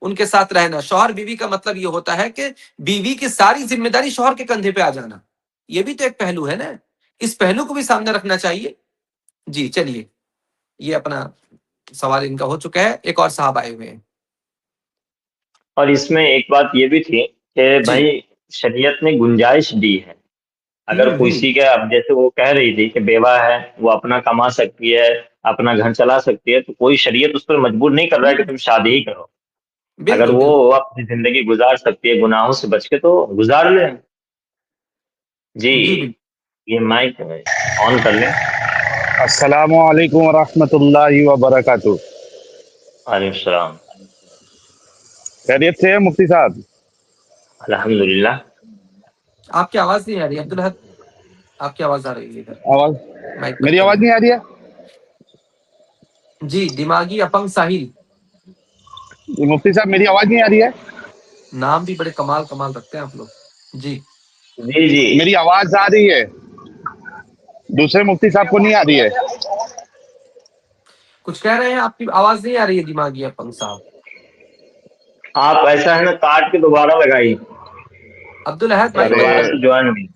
ان کے ساتھ رہنا. شوہر بیوی کا مطلب یہ ہوتا ہے کہ بیوی کی ساری ذمہ داری شوہر کے کندھے پہ آ جانا. یہ بھی تو ایک پہلو ہے نا, اس پہلو کو بھی سامنے رکھنا چاہیے. جی چلیے, یہ اپنا سوال ان کا ہو چکا ہے. ایک اور صاحب آئے ہوئے ہیں. اور اس میں ایک بات یہ بھی تھی کہ جی. بھائی شریعت نے گنجائش دی ہے, اگر کسی کے, اب جیسے وہ کہہ رہی تھی کہ بیوہ ہے وہ اپنا کما سکتی ہے, اپنا گھر چلا سکتی ہے, تو کوئی شریعت اس پر مجبور نہیں کر رہا ہے کہ تم شادی ہی کرو. اگر بالکل وہ بالکل. اپنی زندگی گزار سکتی ہے گناہوں سے بچ کے تو گزار لیں. جی جی بالکل. یہ مائک آن کر لیں. السلام علیکم ورحمۃ اللہ وبرکاتہ. وعلیکم السلام. خیریت سے ہے مفتی صاحب؟ الحمدللہ. آپ کی آواز نہیں آ رہی عبدالحد, آپ کی آواز آ رہی ہے ادھر آواز مائک پر میری آواز نہیں آ رہی ہے؟ جی. دماغی اپنگ ساحل, مفتی صاحب میری آواز نہیں آ رہی ہے؟ نام بھی بڑے کمال کمال رکھتے ہیں آپ لوگ. جی جی جی میری آواز آ رہی ہے, دوسرے مفتی صاحب کو نہیں آ رہی ہے. کچھ کہہ رہے ہیں, آپ کی آواز نہیں آ رہی ہے دماغی اپنگ صاحب. آپ ایسا ہے نا کاٹ کے دوبارہ لگائی, عبدالحد یا مائک بند دوبارہ کریں. سے جوائن ہوئی.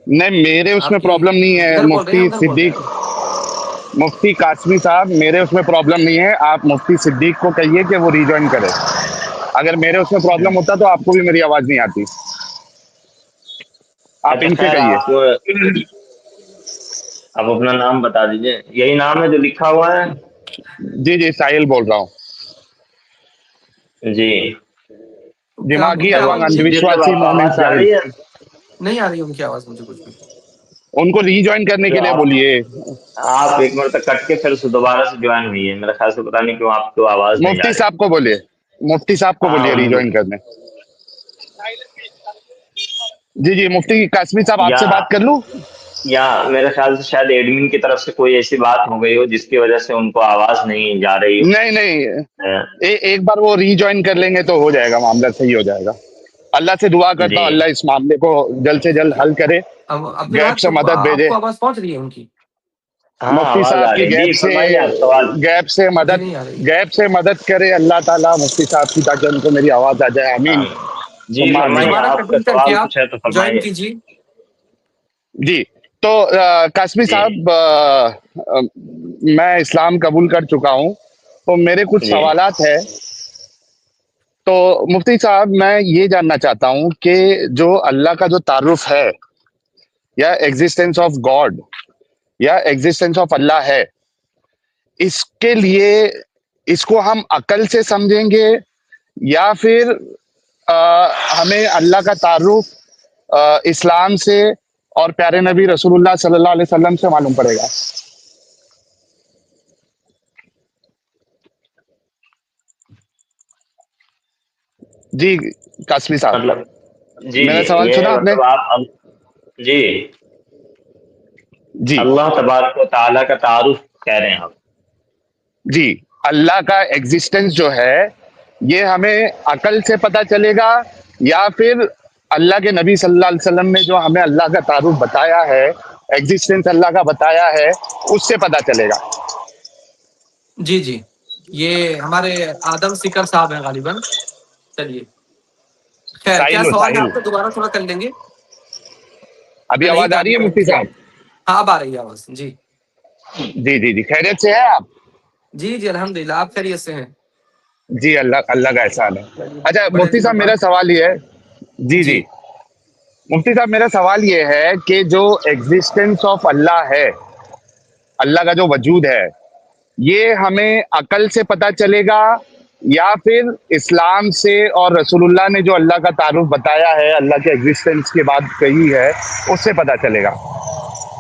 نہیں میرے اس میں آپ کی پرابلم نہیں ہے ادھر بول رہے ہیں مفتی ادھر بول رہے صدیق, ہیں. مفتی قاسمی صاحب میرے اس میں پرابلم نہیں ہے. آپ مفتی صدیق کو کہیے کہ وہ ری جوائن کرے. اگر میرے اس میں پرابلم ہوتا تو آپ کو بھی میری آواز نہیں آتی. آپ اچھا ان سے خیر, کہیے. آپ اپنا نام بتا دیجئے. یہی نام ہے جو لکھا ہوا ہے؟ جی جی ساحل بول رہا ہوں. جی دماغی کیا اپنگ آواز اندھ مجھے صدیق صاحب وشواسی آپ کو مومن آواز جا ساحل. رہی ہے؟ نہیں آ رہی ہے ان کی آواز مجھے کچھ بھی. ان کو ری جوائن کرنے کے جو لیے بولیے. آپ ایک مرتبہ کٹ کے پھر سے دوبارہ سے جوائن ہوئی ہے, میرے خیال سے پتہ نہیں کیوں آپ کو آواز نہیں جا مفتی رہی. صاحب کو بولیے, مفتی صاحب کو ہاں بولیے ری ان کو, جوائن کرنے. جی جی مفتی قاسمی صاحب آپ سے بات کر لوں؟ یا میرے خیال سے شاید ایڈمن کی طرف سے کوئی ایسی بات ہو گئی ہو جس کی وجہ سے ان کو آواز نہیں جا رہی ہو. نہیں نہیں, ایک بار وہ ری جوائن کر لیں گے تو ہو جائے گا, معاملہ صحیح ہو جائے گا. اللہ سے دعا کرتا ہوں جی اللہ اس معاملے کو جلد سے جلد حل کرے, غیب سے عبدالحد مدد آپ بھیجے. کو آواز پہنچ رہی ہے ان کی؟ ہاں مفتی آواز صاحب آ کی رہی ہے. جی فرمائیے آپ سوال. مجھے نہیں آ رہی. غیب سے مدد کرے اللہ تعالیٰ مفتی صاحب کی, تاکہ ان کو میری آواز آ جائے. آمین جی ثم آمین. فرمائیے, دوبارہ آپ کا کٹنگ کر کے سوال آپ کچھ ہے تو جوائن فرمائیے. کیجیے. جی تو قاسمی جی صاحب, میں اسلام قبول کر چکا ہوں, تو میرے کچھ جی سوالات ہیں. تو مفتی صاحب میں یہ جاننا چاہتا ہوں کہ جو اللہ کا جو تعارف ہے, یا ایگزسٹنس آف گاڈ, یا ایگزسٹنس آف اللہ ہے, اس کے لیے اس کو ہم عقل سے سمجھیں گے, یا پھر ہمیں اللہ کا تعارف اسلام سے اور پیارے نبی رسول اللہ صلی اللہ علیہ وسلم سے معلوم پڑے گا؟ جی قاسمی صاحب, مطلب جی میرا جی سوال یہ سنا آپ نے؟ مطلب آپ جی جی اللہ تبارک و تعالیٰ کا تعارف کہہ رہے ہیں آپ. جی اللہ کا ایگزسٹنس جو ہے یہ ہمیں عقل سے پتہ چلے گا, یا پھر اللہ کے نبی صلی اللہ علیہ وسلم نے جو ہمیں اللہ کا تعارف بتایا ہے, ایگزسٹنس اللہ کا بتایا ہے, اس سے پتہ چلے گا؟ جی جی, یہ ہمارے آدم سکر صاحب ہیں غالباً. چلیے خیر, کیا سوال ہے ساحل آپ کو دوبارہ تھوڑا کر لیں گے؟ ابھی میں نہیں آواز تھا آ ابھی رہی ہے کنیکٹ مفتی کیا. صاحب؟ ہاں اب آ رہی ہے آواز. جی جی جی جی خیریت سے ہے آپ؟ جی جی الحمدللہ, آپ خیریت سے ہیں؟ جی اللہ اللہ کا احسان ہے. چلیے, اچھا بڑے مفتی دنوں صاحب میرا بعد. سوال یہ ہے, جی جی جی مفتی صاحب میرا سوال یہ ہے کہ جو ایگزسٹنس آف اللہ ہے, اللہ کا جو وجود ہے, یہ ہمیں عقل سے پتہ چلے گا, یا پھر اسلام سے اور رسول اللہ نے جو اللہ کا تعارف بتایا ہے, اللہ کے ایگزسٹنس کے بعد کہی ہے, اس سے پتہ چلے گا؟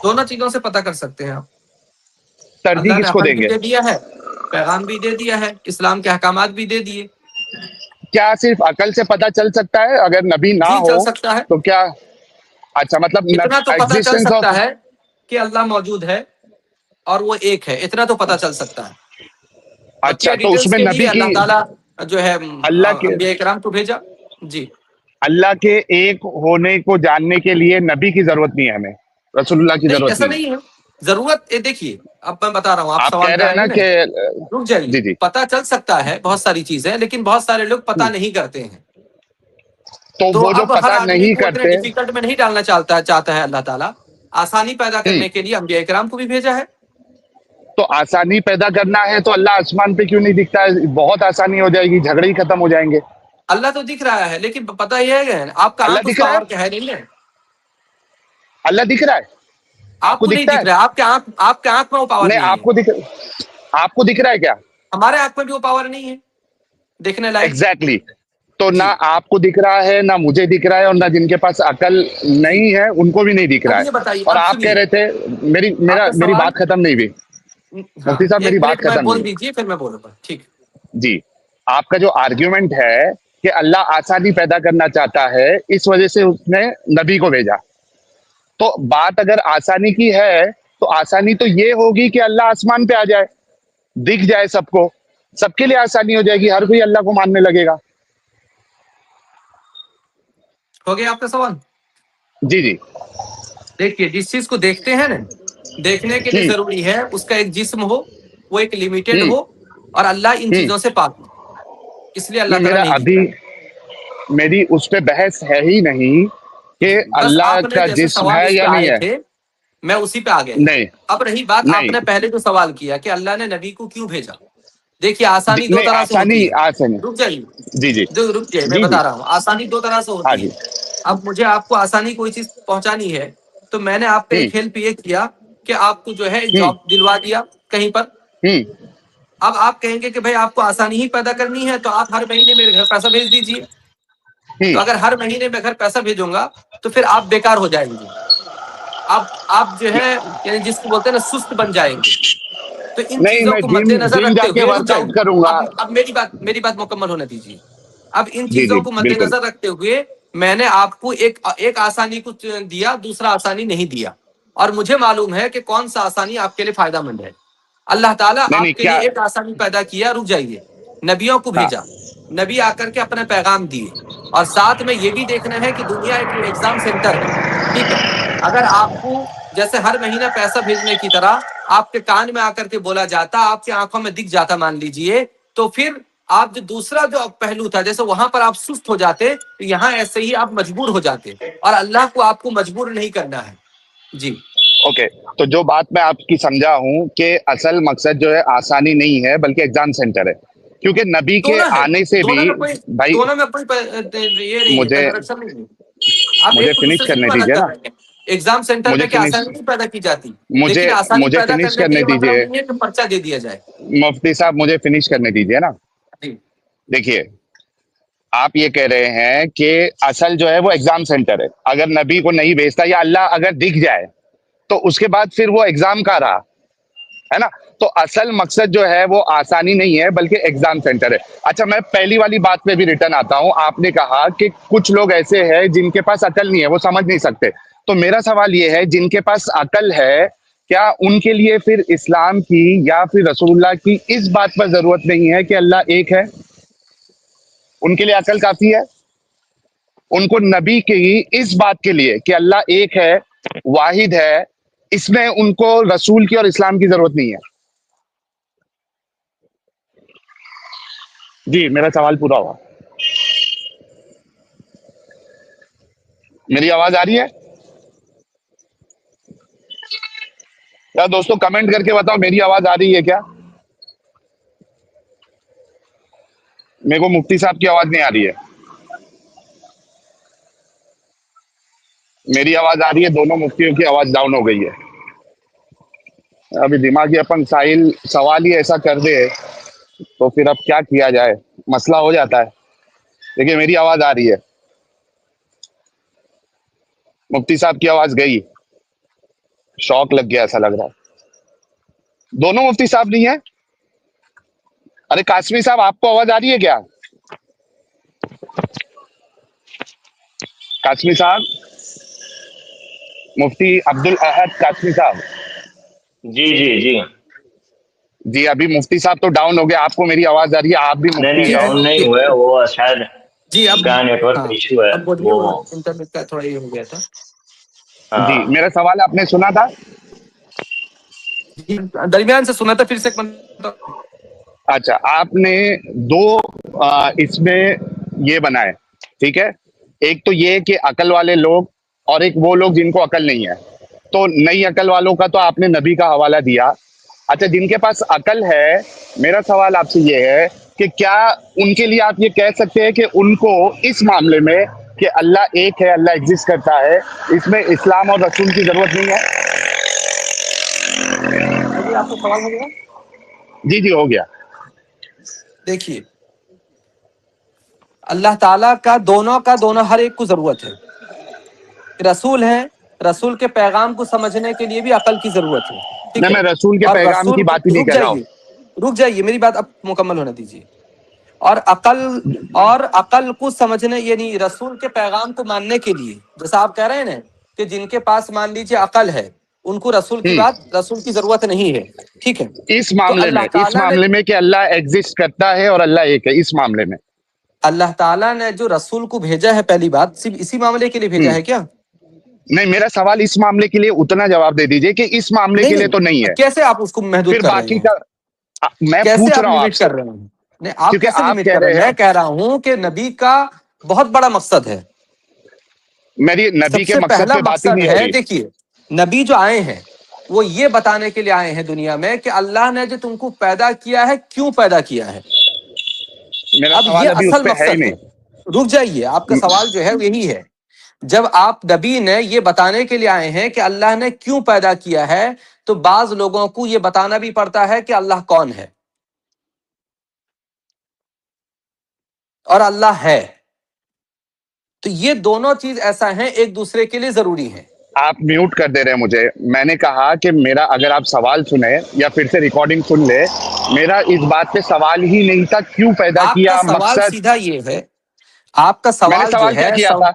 دونوں چیزوں سے پتہ کر سکتے ہیں آپ. ترجیح اللہ نے کس کو عقل دیں بھی گے؟ دے دیا ہے, پیغام بھی دے دیا ہے, اسلام کے احکامات بھی دے دیے. کیا صرف عقل سے پتہ چل سکتا ہے اگر نبی نہ جی ہو چل سکتا ہے. تو کیا؟ اچھا مطلب اتنا تو پتہ چل ایگزسٹنس آف, سکتا ہے کہ اللہ موجود ہے اور وہ ایک ہے, اتنا تو پتہ چل سکتا ہے. اچھا بقیہ تو اس ڈیٹیلز میں کے نبی لیے کی, اللہ تعالیٰ جو ہے اللہ کے انبیاء کرام کو بھیجا. جی اللہ کے ایک ہونے کو جاننے کے لیے نبی کی ضرورت نہیں ہے, ہمیں رسول اللہ کی نہیں, ضرورت ایسا نہیں ہے. نہیں ہے. ضرورت دیکھیے اب میں بتا رہا ہوں، آپ آپ سوال کہہ پہ رہے ہیں آئے نا ہیں کہ نا، رک جائیے، جی جی پتہ چل سکتا ہے بہت ساری چیزیں، لیکن بہت سارے لوگ پتہ نہیں کرتے ہیں. تو تو وہ جو اب ہر پتہ آدمی نہیں کو اتنے کرتے، ڈیفیکلٹ میں نہیں ڈالنا چاہتا ہے اللہ تعالیٰ. آسانی پیدا کرنے کے لیے انبیاء کرام کو بھی بھیجا ہے. تو آسانی پیدا کرنا ہے تو اللہ آسمان پہ کیوں نہیں دکھتا ہے؟ بہت آسانی ہو جائے گی، جھگڑے ہی ختم ہو جائیں گے. اللہ تو دکھ رہا ہے، لیکن پتہ یہ ہے کہ آپ کا اللہ آنکھ اس دکھ رہا پاور ہے، کا ہے نہیں ہے. اللہ دکھ رہا ہے، آپ آپ کو کو نہیں دکھتا دکھ ہے؟ رہا ہے، آپ کے آنکھ میں وہ پاور نہیں، نہیں ہے. آپ کو دکھ رہا ہے کیا؟ ہمارے آنکھ میں بھی وہ پاور نہیں ہے دیکھنے لائق. ایگزیکٹلی. تو نہ جی آپ کو دکھ رہا ہے، نہ مجھے دکھ رہا ہے، اور نہ جن کے پاس عقل جی. نہیں ہے ان کو بھی نہیں دکھ اب رہا یہ ہے. بتائیے، اور اب آپ کہہ سنیے رہے تھے، آپ کا میری سوال. بات ختم نہیں ہوئی. ہاں مفتی صاحب میری 1 بات منٹ میں ختم نہیں بول ہوئی. دیجیے پھر میں بولوں گا. ٹھیک. جی، آپ کا جو آرگیومنٹ ہے کہ اللہ آسانی پیدا کرنا چاہتا ہے، اس وجہ سے اس نے نبی کو بھیجا. تو بات اگر آسانی کی ہے تو آسانی تو یہ ہوگی کہ اللہ آسمان پہ آ جائے، دکھ جائے سب کو، سب کے لیے آسانی ہو جائے گی، ہر کوئی اللہ کو ماننے لگے گا. ہو گیا آپ کا سوال. جی جی. دیکھیے، جس چیز کو دیکھتے ہیں نا، دیکھنے کے لیے ہوں ضروری ہے اس کا ایک جسم ہو، وہ ایک لمیٹڈ ہوں ہو، اور اللہ ان ہوں چیزوں سے پاک ہو. اس لیے اللہ نہیں، تعالیٰ نہیں ابھی دکھتا. میری اس پہ بحث ہے ہی نہیں کہ بس اللہ آپ نے کا جیسے جسم سوال ہے اس پہ یا نہیں آئے ہے. تھے، میں اسی پہ آ گیا. نہیں اب رہی بات، آپ نے نہیں پہلے جو سوال کیا کہ اللہ نے نبی کو کیوں بھیجا. دیکھیے، آسانی دو نہیں، طرح سے ہوتی آسانی ہے. آسانی. رک جائیے، جی جی رک جائیے، میں جی جی. بتا رہا ہوں. آسانی دو طرح سے ہاں ہوتی جی. ہے. اب مجھے آپ کو آسانی کوئی چیز پہنچانی ہے تو میں نے آپ پہ ہوں ایک ہیلپ یہ کیا کہ آپ کو جو ہے ہوں جاب دلوا دیا کہیں پر. ہوں اب آپ کہیں گے کہ بھائی آپ کو آسانی ہی پیدا کرنی ہے تو آپ ہر مہینے میرے گھر پیسہ بھیج دیجیے. ہوں تو اگر ہر مہینے میں گھر پیسہ بھیجوں گا تو پھر آپ بیکار ہو جائیں گے. آپ جو ہے یعنی جس کو بولتے ہیں نا سست بن جائیں گے. تو ان نہیں، چیزوں میں کو مد جم نظر جم رکھتے جا کے ہوئے، رک ورک جائیے، آؤٹ کروں گا. اب میری بات مکمل ہونے دیجیے. اب ان جی چیزوں جی کو مد بالکل. نظر رکھتے ہوئے میں نے آپ کو ایک آسانی کو دیا، دوسرا آسانی نہیں دیا. اور مجھے معلوم ہے کہ کون سا آسانی آپ کے لیے فائدہ مند ہے. اللہ تعالیٰ نہیں نہیں آپ کے لیے کیا. ایک آسانی پیدا کیا. رک جائیے. نبیوں کو ہاں بھیجا، نبی آ کر کے اپنا پیغام دیے، اور ساتھ میں یہ بھی دیکھنا ہے کہ دنیا ایک ایگزام سینٹر ہے. ٹھیک ہے. اگر آپ کو جیسے ہر مہینہ پیسہ بھیجنے کی طرح آپ کے کان میں آ کر کے بولا جاتا، آپ کی آنکھوں میں دکھ جاتا مان لیجئے، تو پھر آپ جو دوسرا جو پہلو تھا، جیسے وہاں پر آپ سست ہو جاتے، تو یہاں ایسے ہی آپ مجبور ہو جاتے. اور اللہ کو آپ کو مجبور نہیں کرنا ہے. جی. اوکے، تو جو بات میں آپ کی سمجھا ہوں کہ اصل مقصد جو ہے آسانی نہیں ہے بلکہ ایگزام سینٹر ہے، کیونکہ نبی کے دونوں ہے، آنے سے بھی. بھائی دونوں میں کوئی یہ نہیں ہے، مجھے کنٹرڈکشن نہیں ہے. آپ مجھے ایک کو فنش دوسرے سے کرنے کیوں الگ دیجیے کر نا. رہے ہیں. ایگزام سینٹر مجھے میں کیا فنش آسانی نہیں پیدا کی جاتی، مجھے لیکن آسانی مجھے پیدا فنش کرنے کا کرنے یہ مطلب دیجیے. نہیں ہے کہ پرچہ دے دیا جائے. مفتی صاحب مجھے فنش کرنے دیجیے نا. جی. دیکھیے، آپ یہ کہہ رہے ہیں کہ اصل جو ہے وہ ایگزام سینٹر ہے. اگر نبی کو نہیں بھیجتا یا اللہ اگر دکھ جائے تو اس کے بعد پھر وہ ایگزام کا رہا ہے نا. تو اصل مقصد جو ہے وہ آسانی نہیں ہے بلکہ ایگزام سینٹر ہے. اچھا، میں پہلی والی بات پہ بھی ریٹرن آتا ہوں. آپ نے کہا کہ کچھ لوگ ایسے ہیں جن کے پاس عقل نہیں ہے، وہ سمجھ نہیں سکتے. تو میرا سوال یہ ہے، جن کے پاس عقل ہے، کیا ان کے لیے پھر اسلام کی یا پھر رسول اللہ کی اس بات پر ضرورت نہیں ہے کہ اللہ ایک ہے؟ ان کے لیے عقل کافی ہے. ان کو نبی کی اس بات کے لیے کہ اللہ ایک ہے، واحد ہے، اس میں ان کو رسول کی اور اسلام کی ضرورت نہیں ہے. جی، میرا سوال پورا ہوا. میری آواز آ رہی ہے کیا دوستو؟ کمنٹ کر کے بتاؤ میری آواز آ رہی ہے کیا. میرے کو مفتی صاحب کی آواز نہیں آ رہی ہے. میری آواز آ رہی ہے، دونوں مفتیوں کی آواز ڈاؤن ہو گئی ہے. ابھی دماغی اپن ساحل سوال ہی ایسا کر دے تو پھر اب کیا کیا جائے، مسئلہ ہو جاتا ہے. دیکھیے، میری آواز آ رہی ہے، مفتی صاحب کی آواز گئی. شوق لگ گیا ایسا لگ رہا ہے. دونوں مفتی صاحب نہیں ہے. ارے قاسمی صاحب، آپ کو آواز آ رہی ہے کیا؟ قاسمی صاحب، مفتی عبد الاحد قاسمی صاحب. جی جی جی. جی، ابھی مفتی صاحب تو ڈاؤن ہو گیا. آپ کو میری آواز آ رہی ہے؟ آپ بھی نہیں مفتی نہیں، جی ہیں. جی ڈاؤن نہیں جی ہوئے، وہ شاید جی. اب کیا نیٹ ورک ہاں، ایشو ہے اب بولیے، وہ. وہ انٹرنیٹ کا تھوڑا یہ ہو گیا تھا. جی، ہاں. میرا سوال آپ نے سنا تھا. درمیان سے سنا تھا، پھر سے ایک مرتبہ۔ اچھا، آپ نے دو اس میں یہ بنائے، ٹھیک ہے؟ ایک تو یہ کہ عقل والے لوگ، اور ایک وہ لوگ جن کو عقل نہیں ہے۔ تو نئی عقل والوں کا تو آپ نے نبی کا حوالہ دیا۔ اچھا، جن کے پاس عقل ہے، میرا سوال آپ سے یہ ہے کہ کیا ان کے لیے آپ یہ کہہ سکتے ہیں کہ ان کو اس معاملے میں کہ اللہ ایک ہے، اللہ ایگزسٹ کرتا ہے، اس میں اسلام اور رسول کی ضرورت نہیں ہے؟ چلیے، آپ کا سوال ہو گیا۔ جی جی، ہو گیا۔ دیکھیے، اللہ تعالیٰ کا دونوں ہر ایک کو ضرورت ہے۔ رسول ہیں، رسول کے پیغام کو سمجھنے کے لیے بھی عقل کی ضرورت ہے، ٹھیک نہیں، ہے؟ میں رسول کے اور پیغام کی رسول کو، بات ہی نہیں رک کر رہا ہوں۔ جائیے، رک جائیے، میری بات اب مکمل ہونے دیجیے۔ اور عقل کو سمجھنے، یعنی رسول کے پیغام کو ماننے کے لیے، جیسا آپ کہہ رہے ہیں نا کہ جن کے پاس مان لیجیے عقل ہے، ان کو رسول کی ضرورت نہیں ہے، ٹھیک ہے؟ تو اللہ اس تعالیٰ نے، معاملے میں کہ اللہ ایگزسٹ کرتا ہے اور اللہ ایک ہے، اس معاملے میں۔ اللہ تعالیٰ نے جو رسول کو بھیجا ہے، پہلی بات صرف اسی معاملے کے لیے بھیجا ہم، ہے کیا؟ نہیں، میرا سوال اس معاملے کے لیے اتنا جواب دے دیجئے کہ اس معاملے نہیں کے لیے تو نہیں نہیں، ہے، کیسے آپ اس کو محدود پھر کر رہے باقی ہیں؟ کا میں کیسے پوچھ آپ رہا ہوں آپ لمٹ سے، کر رہے ہیں؟ نہیں، آپ کیونکہ کیسے آپ لمٹ کہہ کر رہے رہے ہیں؟ ہیں میں کہہ رہا ہوں کہ نبی کا بہت بڑا مقصد ہے۔ میری نبی سب کے سے مقصد پہلا پہ بات ہی مقصد نہیں ہو ہے، رہی۔ دیکھیے، نبی جو آئے ہیں وہ یہ بتانے کے لیے آئے ہیں دنیا میں کہ اللہ نے جو تم کو پیدا کیا ہے، کیوں پیدا کیا ہے۔ میرا اب سوال یہ ابھی اس اصل پہ ہے ہی مقصد ہے۔ نہیں۔ رک جائیے، آپ کا سوال جو ہے یہی ہے۔ جب آپ نبی نے یہ بتانے کے لیے آئے ہیں کہ اللہ نے کیوں پیدا کیا ہے، تو بعض لوگوں کو یہ بتانا بھی پڑتا ہے کہ اللہ کون ہے اور اللہ ہے۔ تو یہ دونوں چیز ایسا ہیں، ایک دوسرے کے لیے ضروری ہیں۔ آپ میوٹ کر دے رہے ہیں مجھے۔ میں نے کہا کہ میرا، اگر آپ سوال سنیں یا پھر سے ریکارڈنگ سن لے، میرا اس بات پہ سوال ہی نہیں تھا کیوں پیدا آپ کا کیا، سوال مقصد۔ سیدھا یہ ہے، آپ کا میں نے سوال جو سوال کیا ہے کیا تھا؟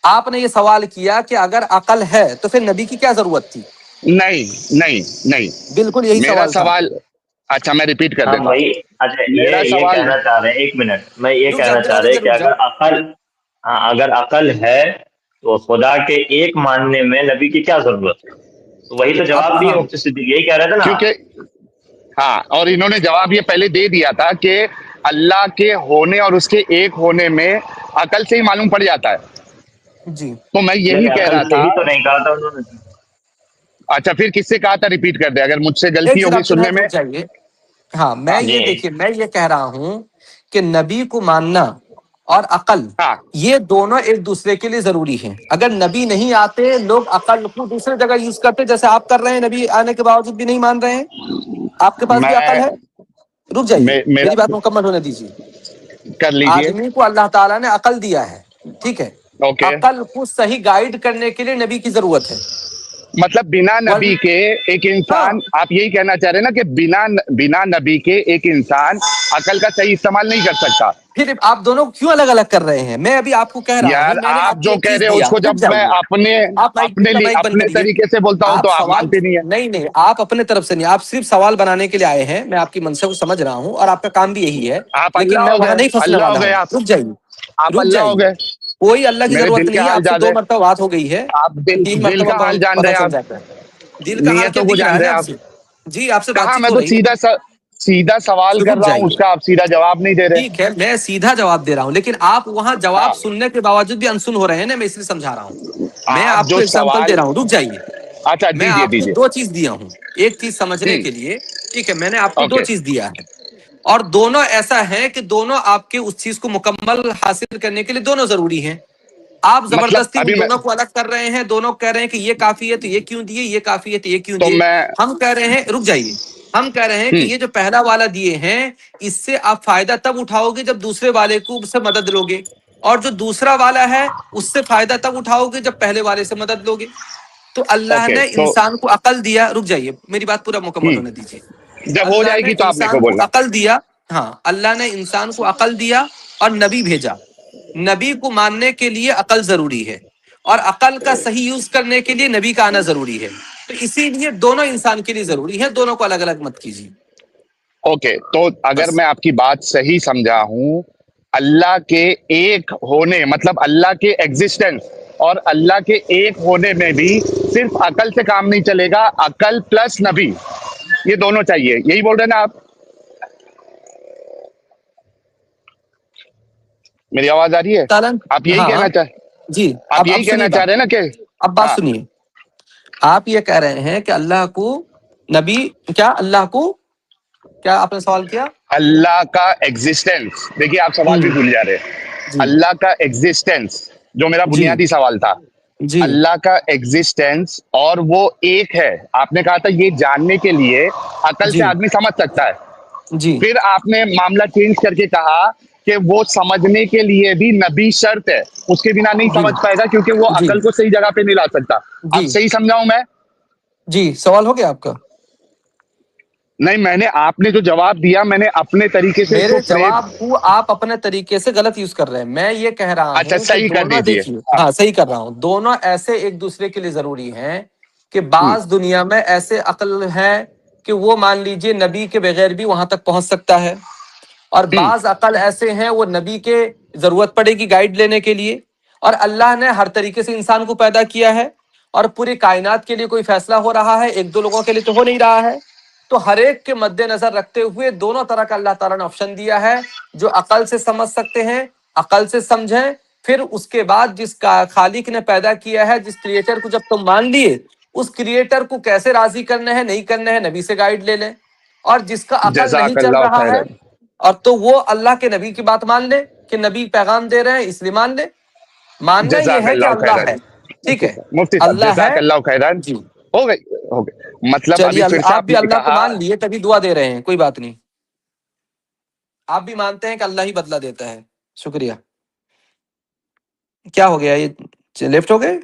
آپ نے یہ سوال کیا کہ اگر عقل ہے تو پھر نبی کی کیا ضرورت تھی؟ نہیں نہیں نہیں، بالکل یہی میرا سوال تھا۔ سوال، اچھا میں ریپیٹ کر ہم دیتا وہی، ہوں۔ اچھا میرا یہ سوال، کہنا چاہ رہے ہیں، ایک منٹ میں یہ رک جاؤ، کہنا چاہ رک رہے ہیں جاؤ، کہ رک جاؤ۔ اگر عقل ہے تو خدا کے ایک ماننے میں نبی کی کیا ضرورت ہے؟ تو وہی تو اب جواب دیے ہاں، مفتی صدیق، یہی کہہ رہے تھے نا آپ۔ کیونکہ ہاں، اور انہوں نے جواب یہ پہلے دے دیا تھا کہ اللہ کے ہونے اور اس کے ایک ہونے میں عقل سے ہی معلوم پڑ جاتا ہے۔ جی، تو میں یہی نہیں، کہہ عقل رہا سے تھا۔ ہی تو نہیں کہا تھا انہوں نے۔ اچھا، پھر کس سے کہا تھا ریپیٹ کر دے اگر مجھ سے ایک غلطی سر ہوگی آپ سننے سنہائے، میں؟ رک جائیے۔ ہاں، ہاں جی، دیکھیے، میں یہ کہہ رہا ہوں کہ نبی کو ماننا اور عقل، ہاں، یہ دونوں ایک دوسرے کے لیے ضروری ہیں۔ اگر نبی نہیں آتے، لوگ عقل کو دوسری جگہ یوز کرتے، جیسے آپ کر رہے ہیں، نبی آنے کے باوجود بھی نہیں مان رہے ہیں۔ آپ کے پاس بھی عقل میں ہے، رک جائیے، میرا میری بات مکمل ہونے دیجیے۔ کر لیجئے۔ آدمی کو اللہ تعالیٰ نے عقل دیا ہے، ٹھیک ہے؟ اوکے، عقل کو صحیح گائیڈ کرنے کے لیے نبی کی ضرورت ہے۔ مطلب بنا نبی کے ایک ہاں، انسان، آپ یہی کہنا چاہ رہے ہیں نا کہ بنا نبی کے ایک انسان عقل کا صحیح استعمال نہیں کر سکتا؟ پھر آپ دونوں کیوں الگ الگ کر رہے ہیں؟ میں ابھی آپ کو کہہ رہا یار، ہوں، میں نے آپ آپ کو جو ایک کہہ چیز رہے ہو اس دیا، کو رک جب میں جائیے۔ آپ مائک بند اپنے کریے۔ طریقے سے بولتا ہوں آپ تو آپ سوال، مانتے نہیں ہیں۔ نہیں نہیں، آپ اپنے طرف سے نہیں، آپ صرف سوال بنانے کے لیے آئے ہیں، میں آپ کی منشا کو سمجھ رہا ہوں اور آپ کا کام بھی یہی ہے، آپ لیکن اللہ میں ہو وہاں گئے، نہیں پھنسنے اللہ ہو والا گئے، ہوں۔ رک جائیے، آپ رک اللہ ہو جائیے۔ گئے، کوئی اللہ کی میرے ضرورت دل کے نہیں ہے، حال آپ سے جان 2 رہے، مرتبہ بات ہو گئی ہے، آپ تین دل مرتبہ کا حال جان پتہ رہے، چل آپ جاتا ہے۔ دل کا حال کیا نیتوں کو دکھ رہا جان ہے رہے نا آپ آپ۔ سے؟ جی، آپ سے بات کہاں، چیت میں ہو تو رہی ہے، سیدھا سوال کر رک رہا ہوں، اس جائیے۔ کا آپ سیدھا جواب نہیں دے رہے۔ ٹھیک ہے، میں سیدھا جواب دے رہا ہوں، لیکن آپ وہاں ہاں، جواب سننے کے باوجود بھی انسن ہو رہے ہیں نا، میں اس لیے سمجھا رہا ہوں۔ میں آپ آپ کو جو ایگزامپل دے سوال، رہا ہوں، رک جائیے۔ اچھا میں دیجئے آپ کو دیجئے، 2 چیز دیا ہوں، ایک چیز سمجھنے کے لیے، ٹھیک ہے؟ میں نے آپ کو 2 اوکے، چیز دیا ہے، اور دونوں ایسا ہے کہ دونوں آپ کے اس چیز کو مکمل حاصل کرنے کے لیے دونوں ضروری ہیں۔ آپ مطلب زبردستی ان ابھی میں، دونوں کو الگ کر رہے ہیں، دونوں کہہ رہے ہیں کہ یہ کافی ہے تو یہ کیوں دیے، یہ کافی ہے تو یہ کیوں تو دیے۔ میں، ہم کہہ رہے ہیں، رک جائیے، ہم کہہ رہے ہیں کہ یہ جو پہلا والا دیے ہیں، اس سے آپ فائدہ تب اٹھاؤ گے جب دوسرے والے کو اس سے مدد لوگے، اور جو دوسرا والا ہے اس سے فائدہ تب اٹھاؤ گے جب پہلے والے سے مدد لوگے۔ تو اللہ اوکے، نے تو انسان کو عقل دیا، رک جائیے، میری بات پورا مکمل ہونے دیجیے۔ جب ہو اللہ جائے نے گی تو آپ میرے کو انسان کو بولنا۔ عقل دیا، ہاں، اللہ نے انسان کو عقل دیا اور نبی بھیجا۔ نبی کو ماننے کے لیے عقل ضروری ہے، اور عقل کا صحیح یوز کرنے کے لیے نبی کا آنا ضروری ہے۔ تو اسی لیے دونوں انسان کے لیے ضروری ہے، دونوں کو الگ الگ مت کیجیے، اوکے، تو اگر بس۔ میں آپ کی بات صحیح سمجھا ہوں، اللہ کے ایک ہونے مطلب اللہ کے ایگزسٹنس اور اللہ کے ایک ہونے میں بھی صرف عقل سے کام نہیں چلے گا, عقل پلس نبی, یہ دونوں چاہیے. یہی بول رہے ہیں نا آپ؟ میری آواز آ رہی ہے؟ تعالیٰ آپ یہی ہاں کہنا جی. آپ یہی اب سنیے کہنا چاہ بات, رہے ہیں نا کہ اب بات ہاں, سنیے. آپ یہ کہہ رہے ہیں کہ اللہ کو نبی, کیا اللہ کو, کیا آپ نے سوال کیا؟ اللہ کا ایگزسٹنس, دیکھیے آپ سوال بھی ہوں بھول جا رہے ہیں. جی اللہ کا ایگزسٹنس جو میرا جی بنیادی سوال تھا, جی اللہ کا ایگزسٹنس اور وہ ایک ہے. آپ نے کہا تھا یہ جاننے کے لیے عقل سے جی آدمی سمجھ سکتا ہے. جی پھر آپ نے معاملہ چینج کر کے کہا کہ وہ سمجھنے کے لیے بھی نبی شرط ہے, اس کے بنا نہیں جی سمجھ پائے گا کیونکہ وہ جی عقل کو صحیح جگہ پہ نہیں لا سکتا. اب جی صحیح سمجھاؤں میں؟ جی سوال ہو گیا آپ کا؟ نہیں, میں نے, آپ نے جو جواب دیا میں نے اپنے طریقے سے اس کو میرے فریم. جواب کو آپ اپنے طریقے سے غلط یوز کر رہے ہیں. میں یہ کہہ رہا اچھا ہوں کہ صحیح کر دونوں, دیجئے. دیکھیے ہاں صحیح کر رہا ہوں, دونوں ایسے ایک دوسرے کے لیے ضروری ہیں کہ ہوں, بعض دنیا میں ایسے عقل ہے کہ وہ مان لیجئے نبی کے بغیر بھی وہاں تک پہنچ سکتا ہے, اور ہوں, بعض عقل ایسے ہیں وہ نبی کے ضرورت پڑے گی گائیڈ لینے کے لیے. اور اللہ نے ہر طریقے سے انسان کو پیدا کیا ہے, اور پوری کائنات کے لیے کوئی فیصلہ ہو رہا ہے, ایک دو لوگوں کے لیے تو ہو نہیں رہا ہے. تو ہر ایک کے مد نظر رکھتے ہوئے دونوں طرح کا اللہ تعالیٰ نے آپشن دیا ہے, جو عقل سے سمجھ سکتے ہیں عقل سے سمجھیں. پھر اس کے بعد جس کا خالق نے پیدا کیا ہے, جس کریٹر کو جب تم مان لیے, اس کریٹر کو کیسے راضی کرنا ہے نہیں کرنا ہے نبی سے گائیڈ لے لیں. اور جس کا عقل نہیں جزاک چل اللہ رہا ہے, خیرن. اور تو وہ اللہ کے نبی کی بات مان لے کہ نبی پیغام دے رہے ہیں اس لیے مان لے. ماننا یہ جزاک ہے کہ اللہ اللہ خیرن. ہے, ٹھیک ہے, مفتی صاحب اللہ ہے. جزاک اللہ خیرن. جی ہو گئی, ہو گئی. مطلب چلیے, ابھی پھر سے آپ آپ بھی نے اللہ کو کہا, مان لیے تبھی دعا دے رہے ہیں, کوئی بات نہیں. آپ بھی مانتے ہیں کہ اللہ ہی بدلہ دیتا ہے. شکریہ. کیا ہو گیا, یہ لیفٹ ہو گئے؟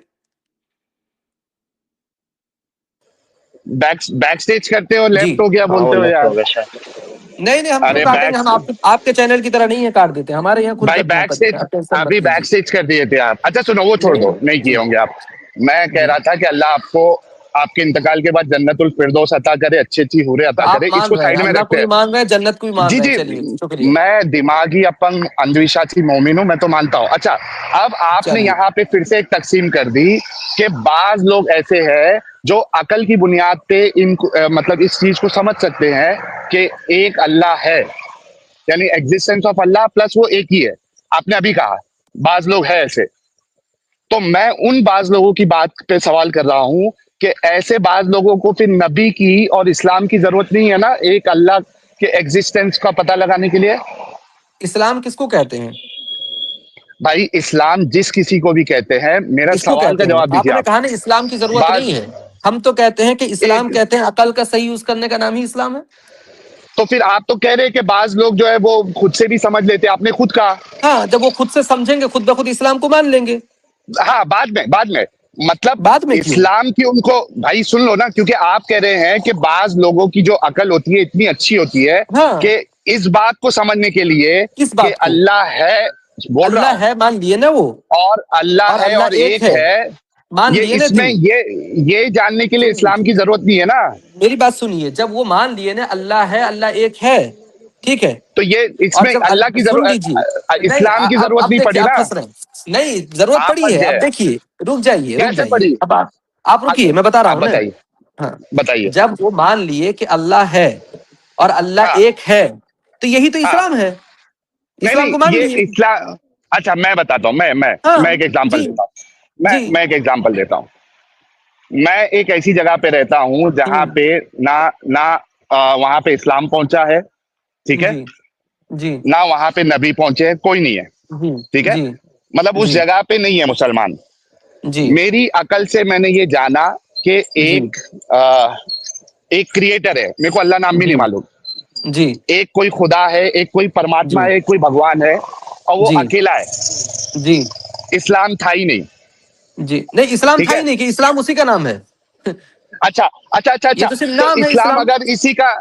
بیک سٹیج کرتے ہو جی لیفٹ ہو گیا ہاں وہ بولتے ہو لیفٹ یار. ہو گیا شاید. نہیں نہیں, ہم کیوں ارے کاٹیں گے, بیک, ہم آپ کے چینل کی طرح نہیں ہے کاٹ دیتے, ہمارے یہاں خود بھائی کرتے ہیں بیک سٹیج, آپ ٹینشن مت ابھی بیک لیجیے. سٹیج کر دیے تھے آپ. اچھا سنو, وہ چھوڑ دو, نہیں کیے جی ہوں گے آپ. میں کہہ جی, رہا تھا کہ اللہ آپ کو آپ کے انتقال کے بعد جنت الفردوس عطا کرے, اچھی اچھی حوریں تو عطا آپ کرے. اس مان کو رہے ہیں سائڈ میں اللہ کو رکھتے بھی ہیں. مان رہے ہیں, جنت کو بھی مان جی رہے ہیں, جی, چلیے شکریہ. میں دماغی اپنگ اندوشواسی مومن ہوں, میں تو مانتا ہوں. اچھا, اب آپ نے چلیے یہاں پہ پھر سے ایک تقسیم کر دی کہ بعض لوگ ایسے ہیں جو عقل کی بنیاد پہ ان مطلب اس چیز کو سمجھ سکتے ہیں کہ ایک اللہ ہے, یعنی ایگزسٹنس آف اللہ پلس وہ ایک ہی ہے. آپ نے ابھی کہا بعض لوگ ہیں ایسے, تو میں ان بعض لوگوں کی بات پہ سوال کر رہا ہوں کہ ایسے بعض لوگوں کو پھر نبی کی اور اسلام کی ضرورت نہیں ہے نا ایک اللہ کے ایگزسٹنس کا پتہ لگانے کے لیے. اسلام کس کو کہتے ہیں؟ بھائی اسلام جس کسی کو بھی کہتے ہیں, میرا کس کو سوال کا کہتے ہیں؟ جواب آپ دیجیے نے آپ. کہا نا اسلام کی ضرورت بعض نہیں ہے, ہم تو کہتے ہیں کہ اسلام ایک, کہتے ہیں عقل کا صحیح یوز کرنے کا نام ہی اسلام ہے. تو پھر آپ تو کہہ رہے کہ بعض لوگ جو ہے وہ خود سے بھی سمجھ لیتے, آپ نے خود کہا. ہاں, جب وہ خود سے سمجھیں گے خود بخود اسلام کو مان لیں گے. ہاں بعد میں مطلب بعد میں کیوں؟ اسلام کی ان کو, بھائی سن لو نا, کیونکہ آپ کہہ رہے ہیں کہ بعض لوگوں کی جو عقل ہوتی ہے اتنی اچھی ہوتی ہے ہاں, کہ اس بات کو سمجھنے کے لیے کس کہ بات کو؟ اللہ ہے, بول رہا اللہ ہوں, ہے مان لیے نا وہ, اور اللہ اور ہے اور اللہ ایک ایک ہے, مان یہ لیے نا اس میں جی. یہ جاننے کے لیے سن اسلام لیجیے, کی ضرورت نہیں ہے نا. میری بات سنیے, جب وہ مان لیے نا اللہ ہے اللہ ایک ہے, ٹھیک ہے, تو یہ اس اور میں جب اللہ کی سن ضرورت, لیجیے, نہیں اسلام کی ضرورت اب نہیں دیکھیے پڑی آپ نا. پھنس رہے ہیں, نہیں ضرورت آپ پڑی پھنس ہے, گئے, اب دیکھیے, رک کیسے جائیے, پڑی, اب آپ رکیے, میں بتا رہا آپ ہوں نا. بتائیے, ہاں, بتائیے. جب وہ مان لیے کہ اللہ ہے اور اللہ ہاں ایک ہے, تو یہی تو ہاں, اسلام ہے, نہیں اسلام نہیں, کو مان یہ لیے. اسلام, اچھا میں بتاتا ہوں, ہاں میں ایک ایگزامپل جی دیتا ہوں. جی, میں ایک ایگزامپل دیتا ہوں. میں ایک ایسی جگہ پہ رہتا ہوں جہاں پہ نہ وہاں پہ اسلام پہنچا ہے, ٹھیک ہے, جی جی نہ وہاں پہ نبی پہنچے, کوئی نہیں ہے, جی ٹھیک ہے, جی مطلب اس جی جگہ پہ نہیں ہے مسلمان. جی میری عقل سے میں نے یہ جانا کہ جی ایک کریٹر ہے, میرے کو اللہ نام بھی جی نہیں معلوم, جی ایک کوئی خدا ہے, ایک کوئی جی پرماتما ہے, ایک کوئی بھگوان ہے, اور وہ جی اکیلا ہے. جی اسلام تھا ہی نہیں, جی, نہیں اسلام ٹھیک تھا ہے. ہی نہیں, کہ اسلام اسی کا نام ہے. اچھا اچھا اچھا یہ اچھا, تو صرف تو نام ہے اسلام اگر اسی کا,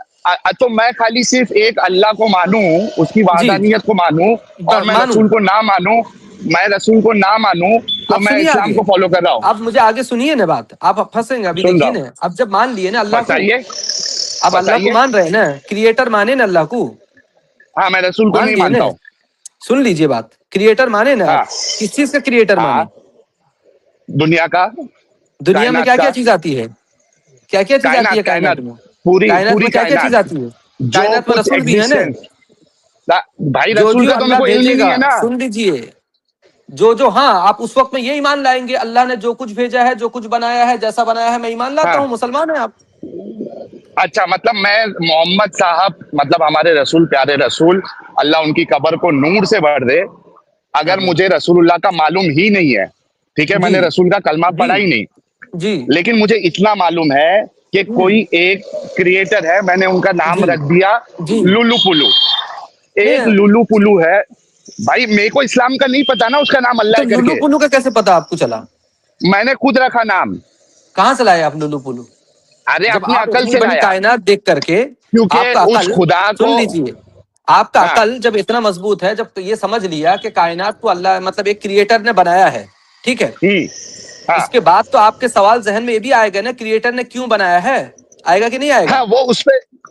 تو میں خالی صرف ایک اللہ کو مانوں, اس کی جی, وحدانیت کو مانوں, اور میں مانوں. رسول کو نہ مانوں, میں رسول کو نہ مانوں, تو آپ میں سنیے اسلام آگے, کو فالو کر رہا ہوں. آپ مجھے آگے سنیے نا بات, آپ پھنسیں گے ابھی, سن رہا دیکھیے نا, ہوں, اب جب مان لیے نا اللہ کو, بتائیے اب اللہ کو بتائیے. مان رہے ہیں نا, کریٹر مانے نا اللہ کو, ہاں میں رسول کو مان نہیں لیے نا, مانتا ہوں. سن لیجئے بات, کریٹر مانے نا ہاں آپ, کس چیز کا کریٹر ہاں, مانے؟ دنیا کا, دنیا میں کائنات کیا کیا کا, چیز آتی ہے, کیا کیا چیز آتی ہے کائنات میں, پوری کائنات پوری میں کیا کیا چیز کائنات, آتی ہے, جو کائنات میں کچھ رسول بھی ہے نا, بھائی جو رسول جو کا تو اللہ میرے کو علم ہی بھیجے نہیں گا, ہے نا. سن لیجئے, جو ہاں آپ اس وقت میں یہ ایمان لائیں گے اللہ نے جو کچھ بھیجا ہے, جو کچھ بنایا ہے, جیسا بنایا ہے, میں ایمان لاتا ہاں ہوں, مسلمان ہیں آپ. اچھا, مطلب میں محمد صاحب, مطلب ہمارے رسول, پیارے رسول, اللہ ان کی قبر کو نور سے بھر دے, اگر آمین. مجھے رسول اللہ کا معلوم ہی نہیں ہے, ٹھیک ہے, میں جی نے رسول کا کلمہ جی پڑھا ہی نہیں, جی لیکن مجھے اتنا معلوم ہے کہ کوئی ایک کریٹر ہے, میں نے ان کا نام جی رکھ دیا جی لولو پلو, ایک نہیں لولو پلو ہے. بھائی میرے کو اسلام کا نہیں پتا نا اس کا نام اللہ تو ہے کر لولو کے, پلو کا کیسے پتا آپ کو چلا, میں نے خود رکھا نام. کہاں سے لائے آپ لولو پلو, ارے جب اپنی آپ عقل اتنی سے بڑی لایا, کائنات دیکھ کر کے آپ کیونکہ کا اس عقل, خدا سن کو, لیجئے, آپ کا ہاں عقل جب اتنا مضبوط ہے, جب تو یہ سمجھ لیا کہ کائنات کو اللہ مطلب ایک کریٹر نے بنایا ہے, ٹھیک ہے, ہاں اس کے بعد تو آپ کے سوال ذہن میں یہ بھی آئے گا نا, کریٹر نے کیوں بنایا ہے, آئے گا کہ نہیں آئے گا؟ ہاں, وہ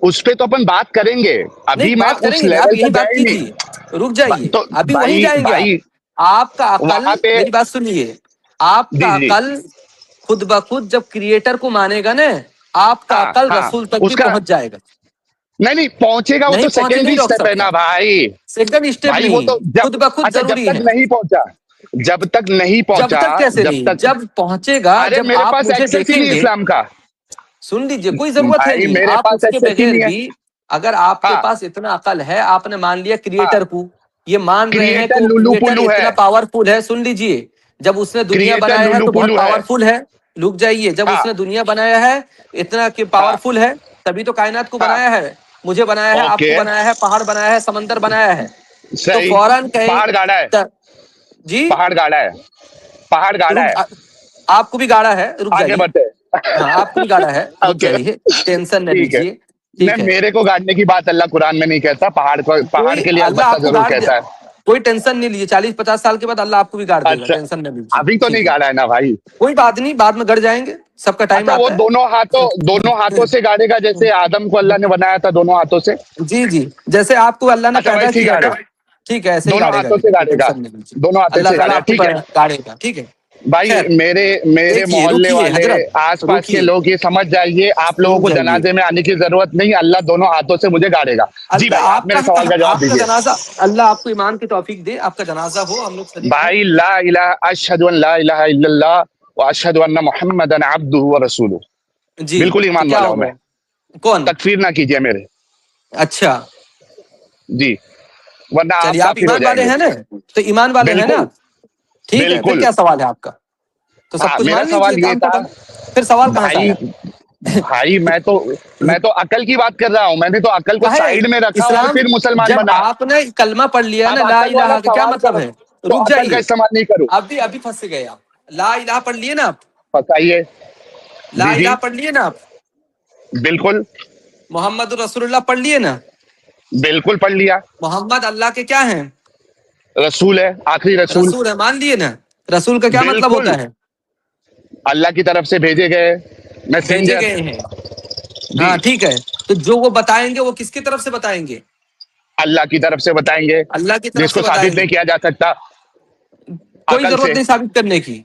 اس پہ تو اپن بات کریں گے, نہیں ابھی میں بات کریں اس گے نا, آپ لیول یہی تک گیا بات ہی نہیں. کیجیے, رک جائیے, تو ابھی وہیں بھائی جائیں گے آپ. بھائی آپ کا عقل, وہاں پہ, میری بات سنیے, آپ جی کا جی, عقل خود بخود جب کریٹر کو مانے گا نا, آپ کا ہاں عقل ہاں, رسول تک اس بھی کا پہنچ جائے گا. نہیں پہنچے گا, وہ نہیں تو پہنچے سیکنڈری نہیں روک اسٹیپ ہے سکتا, نا بھائی. سیکنڈ اسٹیپ بھائی وہ نہیں, تو خود جب, بخود اچھا جب ضروری تک ہے. نہیں پہنچا, جب تک نہیں جب پہنچا, تک کیسے جب نہیں, تک, جب پہنچے گا, ارے جب میرے آپ پاس مجھے ایکسیس ہی دیکھیں نہیں گے. اسلام کا. سن لیجئے, کوئی ضرورت ہے بھائی نہیں, میرے آپ پاس اس کے ایکسیس ہی بغیر نہیں ہے. بھی, اگر آپ کے ہاں پاس اتنا عقل ہے, آپ نے مان لیا ہاں, کریٹر کو, یہ مان رہے ہیں کہ کریٹر وہ لولو کریٹر پلو ہے, اتنا پاورفل ہے. سن لیجئے, جب اس نے دنیا کریٹر بنایا ہے لولو تو بہت پلو ہے. پاورفل ہے. رک جائیے, جب ہاں اس نے دنیا بنایا ہے اتنا کہ ہاں پاورفل ہے, تبھی تو کائنات کو ہاں, بنایا ہے, مجھے بنایا ہے, آپ کو اوکے, بنایا ہے, پہاڑ بنایا ہے, سمندر بنایا ہے. تو صحیح, فوراً کہیں, پہاڑ گاڑا ہے, جی پہاڑ گاڑا ہے, پہاڑ گاڑا ہے, آپ کو بھی گاڑا ہے, رک آگے جائیے, بڑھتے. ہاں آپ کو بھی گاڑا ہے, رک اوکے, جائیے, ٹینشن نہ ٹھیک ہے, لیجیے, ٹھیک نہیں ہے. میرے کو گاڑنے کی بات اللہ قرآن میں نہیں کہتا, پہاڑ کو, پہاڑ کوئی کے لیے اللہ البتہ آپ کو ضرور گاڑ دیا, کہتا ہے. کوئی ٹینشن نہیں لیجیے, 40-50 سال کے بعد اللہ آپ کو بھی گاڑ دے گا, اچھا, ٹینشن نہ لیجیے, ابھی تو نہیں ٹھیک ہے, گاڑا ہے نا بھائی. کوئی بات نہیں, بعد میں گڑ جائیں گے, سب کا ٹائم اچھا, وہ آتا ہے. دونوں ہاتھوں سے گاڑے گا, جیسے آدم کو اللہ نے بنایا تھا دونوں ہاتھوں سے. جی جی, جیسے آپ کو اللہ نے اچھا پیدا ویسے ہی کیا گاڑے, تھا, ٹھیک ہے, ایسے ہی دونوں گاڑے گا, ہاتھوں سے لیکن کوئی گاڑے گا, ٹینشن نہیں لیجیے, دونوں ہاتھوں اللہ سے تعالیٰ گاڑے گا, آپ کو ٹھیک ہے. گاڑے گا, ٹھیک ہے. بھائی خیر, میرے دیکھیے, محلے رکیے والے, حضرت, آس پاس کے رکیے, لوگ یہ سمجھ جائیے, آپ لوگوں رک کو جائیے. جنازے میں آنے کی ضرورت نہیں, اللہ دونوں ہاتھوں سے مجھے گاڑے گا. جی اللہ بھائی, آپ میرے سوال کا جواب آپ کا دیجیے. جنازہ, اللہ آپ کو ایمان کی توفیق دے, آپ کا جنازہ ہو, ہم لوگ شریک ہوں. بھائی لا الہ, اشہد ان لا الہ الا اللہ واشہد ان محمدا عبدہ ورسولہ, جی, بالکل تو ایمان کیا والا ہو ہوں میں, گیا, کون, تکفیر نہ کیجیے میرے, اچھا, جی, ورنہ آپ چلیے, آپ کافر ہو ایمان جائیں والے گے. ہیں نا, تو ایمان والے ہیں نا, بالکل, ٹھیک ہے, پھر بالکل. کیا سوال ہے آپ کا, تو سب ہاں, کچھ میرا مان لیجیے, سوال یہ کام تھا, ختم, پھر سوال کہاں سے بھائی آیا. بھائی میں تو عقل کی بات کر رہا ہوں, میں نے تو عقل کو کہے سائیڈ میں رکھا اور اسلام, پھر مسلمان جب بنا. آپ نے کلمہ پڑھ لیا نا اب لا عقل الہ والا کا, کیا سوال مطلب کرو ہے, تو رک عقل کا جائیے, استعمال نہیں کرو. ابھی پھنس گئے آپ, لا الہ پڑھ لیے نا آپ, بتائیے. لا جی جی, الہ پڑھ لیے نا آپ, بالکل, محمد رسول اللہ پڑھ لیے نا, بالکل پڑھ لیا. محمد اللہ کے کیا ہیں, رسول ہے, آخری رسول. رسول ہے, مان لیے نا, رسول کا کیا مطلب بالکل, ہوتا ہے, اللہ کی طرف سے بھیجے گئے بھیجے میسنجر. گئے ہیں, جی, ہاں ٹھیک ہے, تو جو وہ بتائیں گے وہ کس کی طرف سے بتائیں گے, اللہ کی طرف سے بتائیں گے, اللہ کی طرف جس سے کو بتائیں ثابت گے. نہیں کیا جا سکتا کوئی عقل ضرورت سے. نہیں ثابت کرنے کی,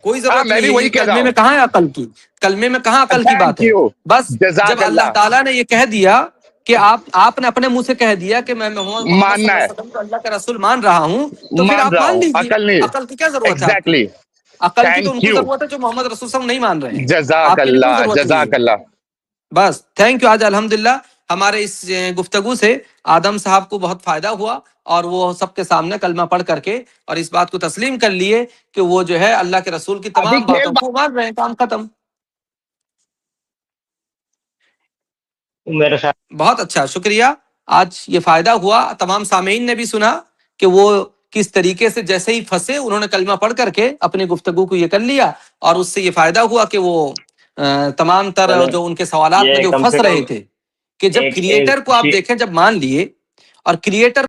کوئی ہاں, ضرورت میں نہیں بھی ہے, وہی یہ کہہ رہا کلمے میں ہوں. کہاں ہے عقل کی, کلمے میں کہاں عقل کی بات تھینک ہے. یو, بس جب جزاک اللہ اللہ. تعالیٰ نے یہ کہہ دیا کہ آپ نے اپنے منہ سے کہہ دیا کہ میں محمد صلی اللہ ماننا علیہ ہے, وسلم کو اللہ کا رسول مان رہا ہوں, تو پھر مان آپ رہا مان ہوں, لیجیے, عقل نہیں. عقل کی کیا ضرورت ہے آپ کو, ایگزیکٹلی, عقل کی تو ان تھینک کو یو, ضرورت ہے جو محمد رسول صلی اللہ علیہ وسلم نہیں مان رہے ہیں, جزاک آپ کے لیے کوئی اللہ, ضرورت نہیں جزاک ہے. اللہ. بس تھینک یو, آج الحمدللہ ہمارے اس گفتگو سے آدم صاحب کو بہت فائدہ ہوا, اور وہ سب کے سامنے کلمہ پڑھ کر کے اور اس بات کو تسلیم کر لیے کہ وہ جو ہے اللہ کے رسول کی ابھی تمام ایک باتوں کو مان رہے ہیں, کام ختم. میرے ساتھ بہت اچھا, شکریہ, آج یہ فائدہ ہوا, تمام سامعین نے بھی سنا کہ وہ کس طریقے سے جیسے ہی پھنسے انہوں نے کلمہ پڑھ کر کے اپنی گفتگو کو یہ کر لیا, اور اس سے یہ فائدہ ہوا کہ وہ تمام تر چلیں, جو ان کے سوالات میں یہ جو کم پھنس سے رہے کم تھے, کہ جب ایک کریٹر کو آپ دیکھیں, جب مان لیے اور کریٹر